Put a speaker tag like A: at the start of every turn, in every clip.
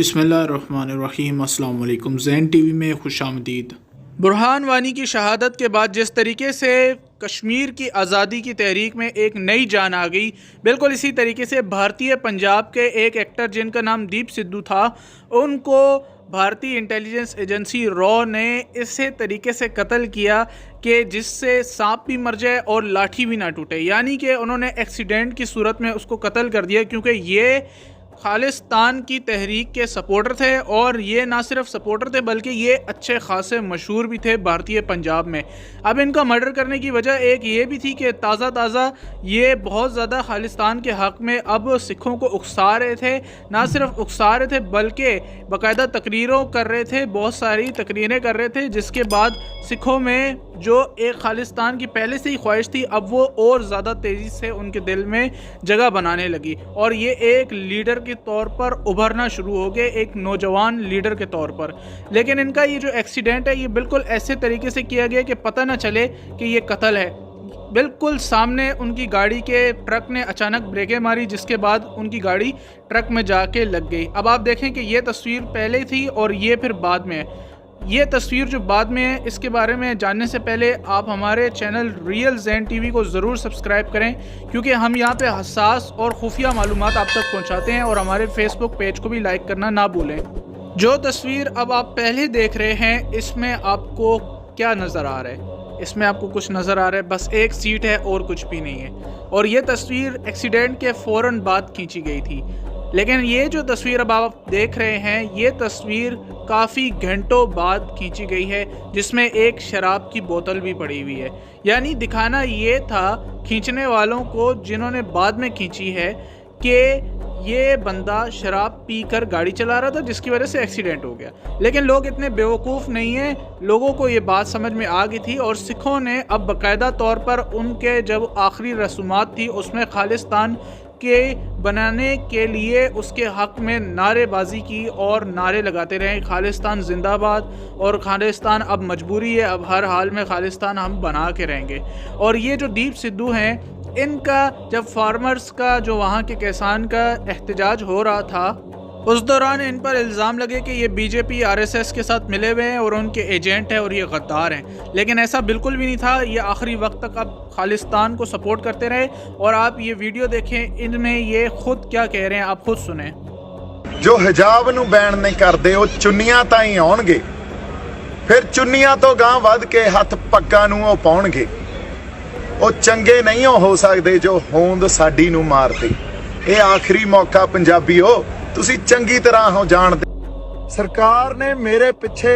A: बिस्मिल्लाहिर्रहमानिर्रहीम। अस्सलाम वालेकुम। ज़ैन टीवी में खुशामदीद। बुरहान वानी की शहादत के बाद जिस तरीके से कश्मीर की आज़ादी की तहरीक में एक नई जान आ गई, बिल्कुल इसी तरीके से भारतीय पंजाब के एक एक्टर जिनका नाम दीप सिद्धू था, उनको भारतीय इंटेलिजेंस एजेंसी रॉ ने इसी तरीके से कत्ल किया कि जिससे सांप भी मर जाए और लाठी भी ना टूटे। यानी कि उन्होंने एक्सीडेंट की सूरत में उसको कत्ल कर दिया, क्योंकि ये खालिस्तान की तहरीक के सपोर्टर थे। और ये ना सिर्फ सपोर्टर थे बल्कि ये अच्छे खासे मशहूर भी थे भारतीय पंजाब में। अब इनका मर्डर करने की वजह एक ये भी थी कि ताज़ा ये बहुत ज़्यादा खालिस्तान के हक़ में अब सिखों को उकसा रहे थे। ना सिर्फ उकसा रहे थे बल्कि बाकायदा तकरीरों कर रहे थे, बहुत सारी तकरीरें कर रहे थे, जिसके बाद सिखों में जो एक खालिस्तान की पहले से ही ख्वाहिश थी, अब वो और ज़्यादा तेज़ी से उनके दिल में जगह बनाने लगी और ये एक लीडर के तौर पर उभरना शुरू हो गए, एक नौजवान लीडर के तौर पर। लेकिन इनका ये जो एक्सीडेंट है, ये बिल्कुल ऐसे तरीके से किया गया कि पता ना चले कि ये कत्ल है। बिल्कुल सामने उनकी गाड़ी के ट्रक ने अचानक ब्रेकें मारी, जिसके बाद उनकी गाड़ी ट्रक में जाके लग गई। अब आप देखें कि ये तस्वीर पहले थी और ये फिर बाद में है। ये तस्वीर जो बाद में है, इसके बारे में जानने से पहले आप हमारे चैनल रियल ज़ैन टीवी को ज़रूर सब्सक्राइब करें, क्योंकि हम यहाँ पे हसास और खुफिया मालूमात आप तक पहुँचाते हैं। और हमारे फेसबुक पेज को भी लाइक करना ना भूलें। जो तस्वीर अब आप पहले देख रहे हैं, इसमें आपको क्या नज़र आ रहा है? इसमें आपको कुछ नज़र आ रहा है, बस एक सीट है और कुछ भी नहीं है। और ये तस्वीर एक्सीडेंट के फ़ौरन बाद खींची गई थी। लेकिन ये जो तस्वीर अब आप देख रहे हैं, ये तस्वीर काफ़ी घंटों बाद खींची गई है, जिसमें एक शराब की बोतल भी पड़ी हुई है। यानी दिखाना ये था खींचने वालों को, जिन्होंने बाद में खींची है, कि ये बंदा शराब पीकर गाड़ी चला रहा था, जिसकी वजह से एक्सीडेंट हो गया। लेकिन लोग इतने बेवकूफ़ नहीं हैं, लोगों को ये बात समझ में आ गई थी और सिखों ने अब बाकायदा तौर पर उनके जब आखिरी रसूमात थी, उसमें खालिस्तान के बनाने के लिए उसके हक़ में नारेबाजी की और नारे लगाते रहे, खालिस्तान जिंदाबाद और खालिस्तान अब मजबूरी है, अब हर हाल में खालिस्तान हम बना के रहेंगे। और ये जो दीप सिद्धू हैं, इनका जब फार्मर्स का जो वहाँ के किसान का एहतजाज हो रहा था, उस दौरान इन पर इल्ज़ाम लगे कि ये बीजेपी आरएसएस के साथ मिले हुए हैं और उनके एजेंट हैं और ये गद्दार हैं। लेकिन ऐसा बिल्कुल भी नहीं था। ये आखिरी वक्त तक अब खालिस्तान को सपोर्ट करते रहे। और आप ये वीडियो देखें, इनमें ये खुद क्या कह रहे हैं, आप खुद सुने।
B: जो हिजाब नूं बैन नहीं करते, वो चुन्नियां ताईं आउणगे, फिर चुन्नियां तो गां वध के हथ पग्गां नूं ओ पाउणगे। वो चंगे नहीं हो सकते जो होंद साडी नूं मारते। ये आखिरी मौका पंजाबीओ, तुसी चंगी तरह हो जानदे। सरकार ने मेरे पिछे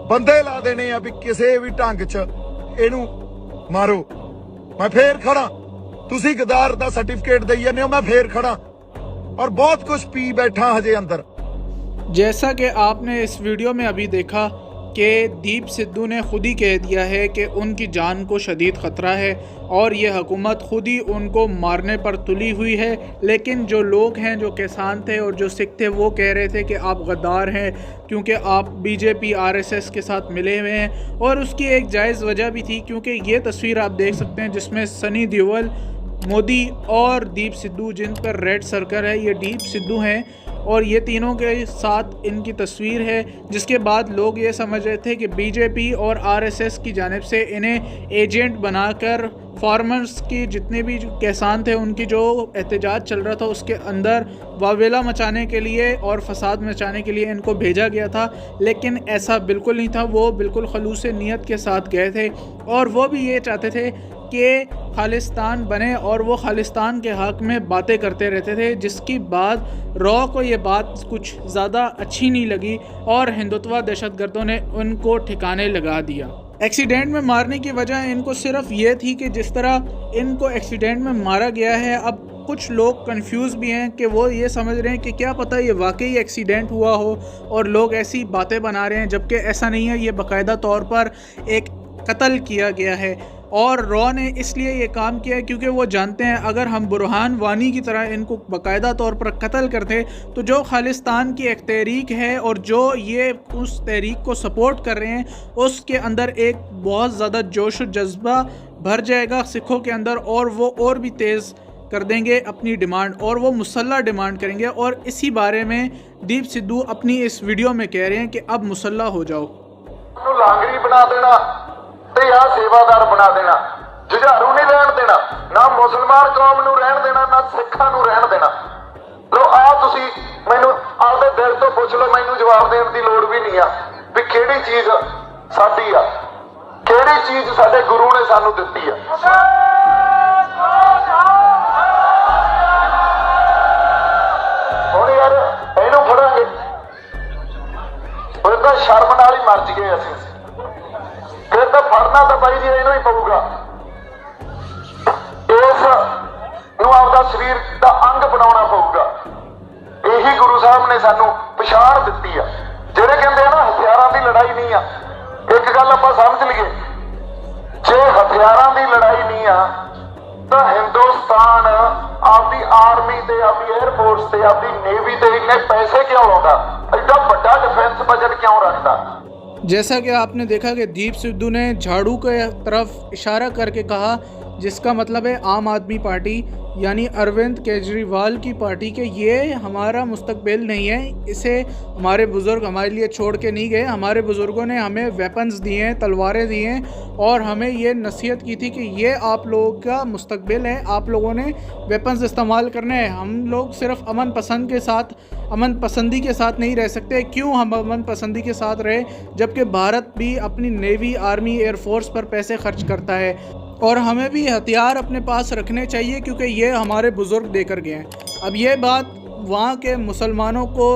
B: बंदे ला देने आ भी किसी भी ढंग च इनू मारो। मैं फिर खड़ा, तुसी गद्दार दा सर्टिफिकेट दई जाने हो, मैं फिर खड़ा और बहुत कुछ पी बैठा हजे अंदर।
A: जैसा कि आपने इस वीडियो में अभी देखा कि दीप सिद्धू ने खुद ही कह दिया है कि उनकी जान को शदीद ख़तरा है और ये हुकूमत खुद ही उनको मारने पर तुली हुई है। लेकिन जो लोग हैं, जो किसान थे और जो सिख थे, वो कह रहे थे कि आप गद्दार हैं क्योंकि आप बीजेपी आरएसएस के साथ मिले हुए हैं। और उसकी एक जायज़ वजह भी थी, क्योंकि ये तस्वीर आप देख सकते हैं जिसमें सनी देओल, मोदी और दीप सिद्धू, जिन पर रेड सर्कल है, ये दीप सिद्धू हैं और ये तीनों के साथ इनकी तस्वीर है। जिसके बाद लोग ये समझ रहे थे कि बीजेपी और आरएसएस की जानिब से इन्हें एजेंट बनाकर फार्मर्स की जितने भी किसान थे, उनकी जो एहतजाज चल रहा था उसके अंदर वावेला मचाने के लिए और फसाद मचाने के लिए इनको भेजा गया था। लेकिन ऐसा बिल्कुल नहीं था। वो बिल्कुल खलूस नीयत के साथ गए थे और वो भी ये चाहते थे कि खालिस्तान बने और वो खालिस्तान के हक़ में बातें करते रहते थे। जिसकी बाद रॉ को ये बात कुछ ज़्यादा अच्छी नहीं लगी और हिंदुत्व दहशतगर्दों ने उनको ठिकाने लगा दिया। एक्सीडेंट में मारने की वजह इनको सिर्फ ये थी कि जिस तरह इनको एक्सीडेंट में मारा गया है, अब कुछ लोग कंफ्यूज भी हैं कि वो ये समझ रहे हैं कि क्या पता ये वाकई एक्सीडेंट हुआ हो और लोग ऐसी बातें बना रहे हैं, जबकि ऐसा नहीं है। ये बाकायदा तौर पर एक कत्ल किया गया है और रॉ ने इसलिए ये काम किया है क्योंकि वो जानते हैं अगर हम बुरहान वानी की तरह इनको बाकायदा तौर पर कत्ल करते तो जो खालिस्तान की एक तहरीक है और जो ये उस तहरीक को सपोर्ट कर रहे हैं, उसके अंदर एक बहुत ज़्यादा जोश व जज्बा भर जाएगा सिखों के अंदर और वो और भी तेज़ कर देंगे अपनी डिमांड, और वो मुसल्ला डिमांड करेंगे। और इसी बारे में दीप सिद्धू अपनी इस वीडियो में कह रहे हैं कि अब मुसल्ला हो जाओ।
B: लांगरी बना देना ते या सेवादार बना देना, जुझारू नहीं रहन देना, ना मुसलमान कौम नूं रहन देना, ना सिखां नूं रहन देना। लो आ तुसी मैनूं आपदे दिल तो पुछ लो, मैनूं जवाब देण दी लोड़ भी नहीं आ भी किहड़ी चीज साडी आ, किहड़ी चीज साडे गुरु ने सानूं दित्ती आ। हुण यार इहनूं फड़ांगे फिर तो शर्म नाल ही मर गए असीं, फिर तो फड़ना तो बाई जी इहनूं ही पऊगा। इस नूं आपदा शरीर दा अंग बनाउणा पऊगा। यही गुरु साहब ने सानू पछाण दित्ती आ। ਜਿਹੜੇ ਕਹਿੰਦੇ ਆ ਨਾ ਹਥਿਆਰਾਂ ਦੀ ਲੜਾਈ ਨਹੀਂ ਆ, ਇੱਕ ਗੱਲ ਆਪਾਂ ਸਮਝ ਲਈਏ, ਜੇ ਹਥਿਆਰਾਂ ਦੀ ਲੜਾਈ ਨਹੀਂ ਆ ਤਾਂ ਹਿੰਦੁਸਤਾਨ ਆਪਦੀ ਆਰਮੀ ਤੇ ਆਪਦੀ 에ਅਰਫੋਰਸ ਤੇ ਆਪਦੀ ਨੇਵੀ ਤੇ ਇੰਨੇ ਪੈਸੇ ਕਿਉਂ ਲਾਉਂਦਾ, ਐਡਾ ਵੱਡਾ डिफेंस बजट क्यों रखता।
A: जैसा कि आपने देखा कि दीप सिद्धू ने झाड़ू के तरफ इशारा करके कहा, जिसका मतलब है आम आदमी पार्टी यानी अरविंद केजरीवाल की पार्टी के ये हमारा मुस्तकबिल नहीं है, इसे हमारे बुज़ुर्ग हमारे लिए छोड़ के नहीं गए। हमारे बुज़ुर्गों ने हमें वेपन्स दिए हैं, तलवारें दी हैं, और हमें ये नसीहत की थी कि ये आप लोगों का मुस्तकबिल है, आप लोगों ने वेपन्स इस्तेमाल करने हैं। हम लोग सिर्फ अमन पसंदी के साथ नहीं रह सकते। क्यों हम अमन पसंदी के साथ रहे जबकि भारत भी अपनी नेवी, आर्मी, एयरफोर्स पर पैसे खर्च करता है, और हमें भी हथियार अपने पास रखने चाहिए क्योंकि ये हमारे बुज़ुर्ग देकर गए हैं। अब ये बात वहाँ के मुसलमानों को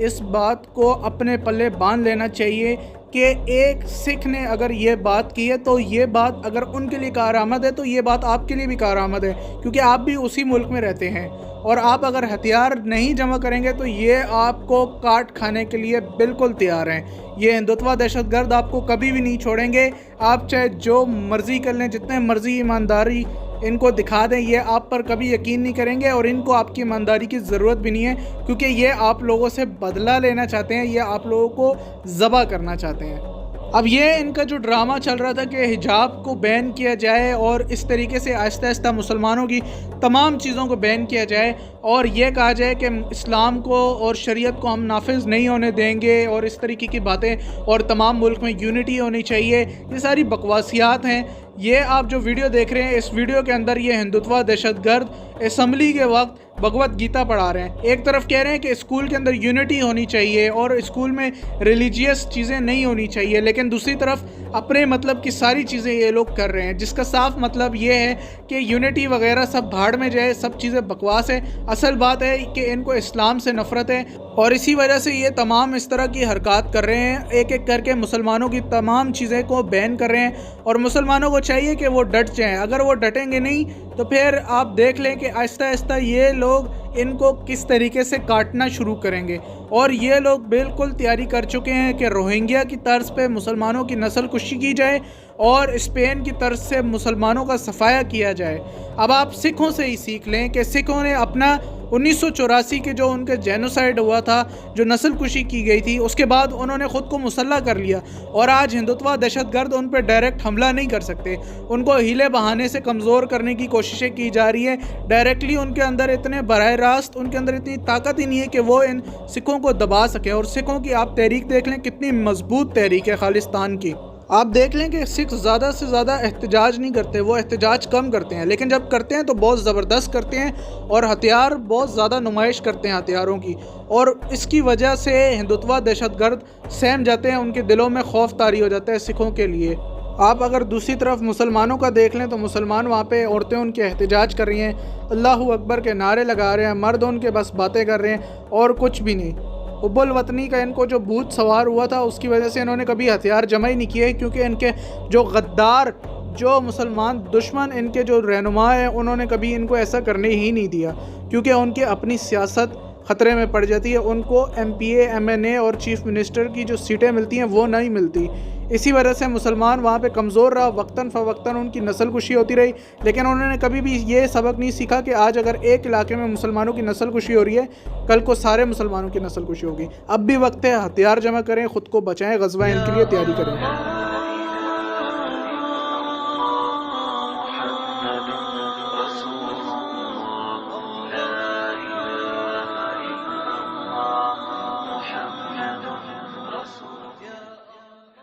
A: इस बात को अपने पल्ले बांध लेना चाहिए कि एक सिख ने अगर ये बात की है तो ये बात अगर उनके लिए कारआमद है तो ये बात आपके लिए भी कारआमद है, क्योंकि आप भी उसी मुल्क में रहते हैं। और आप अगर हथियार नहीं जमा करेंगे तो ये आपको काट खाने के लिए बिल्कुल तैयार हैं। ये हिंदुत्व दहशतगर्द आपको कभी भी नहीं छोड़ेंगे। आप चाहे जो मर्ज़ी कर लें, जितने मर्ज़ी ईमानदारी इनको दिखा दें, ये आप पर कभी यकीन नहीं करेंगे, और इनको आपकी ईमानदारी की ज़रूरत भी नहीं है, क्योंकि ये आप लोगों से बदला लेना चाहते हैं, ये आप लोगों को ज़बह करना चाहते हैं। अब ये इनका जो ड्रामा चल रहा था कि हिजाब को बैन किया जाए और इस तरीके से आहिस्ता आहिस्ता मुसलमानों की तमाम चीज़ों को बैन किया जाए और ये कहा जाए कि इस्लाम को और शरीयत को हम नाफिज नहीं होने देंगे और इस तरीके की बातें, और तमाम मुल्क में यूनिटी होनी चाहिए, ये सारी बकवासियात हैं। ये आप जो वीडियो देख रहे हैं, इस वीडियो के अंदर ये हिंदुत्व दहशतगर्द असम्बली के वक्त भगवत गीता पढ़ा रहे हैं। एक तरफ कह रहे हैं कि स्कूल के अंदर यूनिटी होनी चाहिए और स्कूल में रिलीजियस चीज़ें नहीं होनी चाहिए, लेकिन दूसरी तरफ अपने मतलब की सारी चीज़ें ये लोग कर रहे हैं, जिसका साफ मतलब ये है कि यूनिटी वगैरह सब भाड़ में जाए, सब चीज़ें बकवास है। असल बात है कि इनको इस्लाम से नफ़रत है और इसी वजह से ये तमाम इस तरह की हरकत कर रहे हैं, एक एक करके मुसलमानों की तमाम चीज़ें को बैन कर रहे हैं। और मुसलमानों को चाहिए कि वो डट जाएं। अगर वो डटेंगे नहीं तो फिर आप देख लें कि आहिस्ता आहिस्ता ये लोग इनको किस तरीके से काटना शुरू करेंगे। और ये लोग बिल्कुल तैयारी कर चुके हैं कि रोहिंग्या की तर्ज पे मुसलमानों की नस्ल कुशी की जाए और स्पेन की तर्ज से मुसलमानों का सफाया किया जाए। अब आप सिखों से ही सीख लें कि सिखों ने अपना 1984 के जो उनके जेनोसाइड हुआ था, जो नस्ल कुशी की गई थी, उसके बाद उन्होंने ख़ुद को मुसल्ला कर लिया और आज हिंदुत्व दहशतगर्द उन पर डायरेक्ट हमला नहीं कर सकते। उनको हीले बहाने से कमज़ोर करने की कोशिशें की जा रही है। डायरेक्टली उनके अंदर इतने बराह रास्त उनके अंदर इतनी ताकत ही नहीं है कि वो इन सिखों को दबा सके। और सिखों की आप तहरीक देख लें, कितनी मजबूत तहरीक है खालिस्तान की। आप देख लें कि सिख ज़्यादा से ज़्यादा एहतजाज नहीं करते, वो एहतजाज कम करते हैं, लेकिन जब करते हैं तो बहुत ज़बरदस्त करते हैं और हथियार बहुत ज़्यादा नुमाइश करते हैं हथियारों की। और इसकी वजह से हिंदुत्व दहशतगर्द सहम जाते हैं, उनके दिलों में खौफ तारी हो जाता है सिखों के लिए। आप अगर दूसरी तरफ मुसलमानों का देख लें तो मुसलमान वहाँ पे औरतें उनके एहतजाज कर रही हैं, अल्लाहु अकबर के नारे लगा रहे हैं, मर्द उनके बस बातें कर रहे हैं और कुछ भी नहीं। उब्बुल वतनी का इनको जो भूत सवार हुआ था उसकी वजह से इन्होंने कभी हथियार जमा ही नहीं किए, क्योंकि इनके जो गद्दार, जो मुसलमान दुश्मन, इनके जो रहनुमा हैं, उन्होंने कभी इनको ऐसा करने ही नहीं दिया, क्योंकि उनकी अपनी सियासत ख़तरे में पड़ जाती है। उनको MPA, MNA और चीफ़ मिनिस्टर की जो सीटें मिलती हैं वो नहीं मिलती। इसी वजह से मुसलमान वहाँ पे कमज़ोर रहा, वक्तन फ़वक्तन उनकी नस्ल कुशी होती रही, लेकिन उन्होंने कभी भी ये सबक नहीं सीखा कि आज अगर एक इलाके में मुसलमानों की नस्ल कुशी हो रही है, कल को सारे मुसलमानों की नस्ल कुशी होगी। अब भी वक्त है, हथियार जमा करें, ख़ुद को बचाएँ, ग़ज़वा हिंद के लिए तैयारी करें।